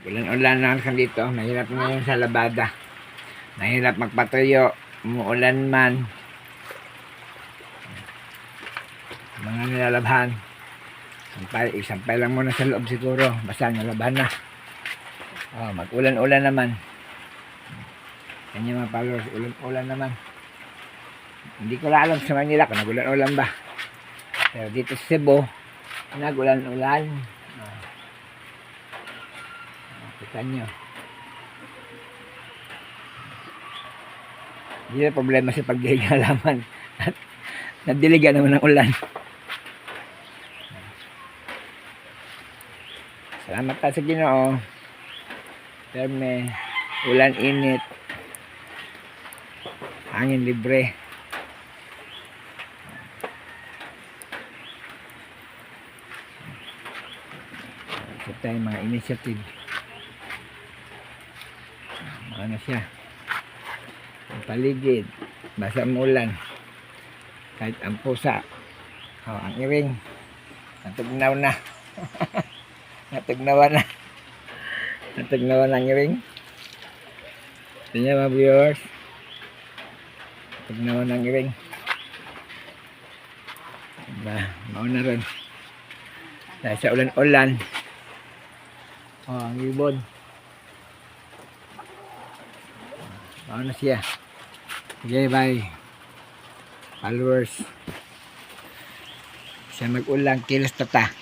Ulan-ulan na kan dito. Mahirap ngayon sa labada. Mahirap magpatuyo. Umuulan man. Mga nilalabhan. Isampay lang muna sa loob siguro. Basta nalabhan na. Oh, mag-ulan-ulan naman. Kanya mga followers, ulan-ulan naman. Hindi ko lang alam sa Manila kung nag-ulan-ulan ba. Pero dito sa Cebu, nag-ulan-ulan. Kita nyo. Hindi na problema sa pagdilig ng halaman. Nadiligan naman ng ulan. Salamat tayo sa Ginoo. Terme, ulan init. Hangin libre. Ito tayong mga initiative. Ano siya? Ang paligid. Basa umulan. Kahit ang pusa. Oh, ang iring. Natugnaw na. Natugnawan na. Natugnawan ang iring. Ito niya mga viewers. Natugnawan ang iring. Diba? Mauna rin. Dahil sa ulan-ulan. Oh, ang ibon. Mauna siya. Okay, bye. Followers. Siya mag-ulang kilos tata.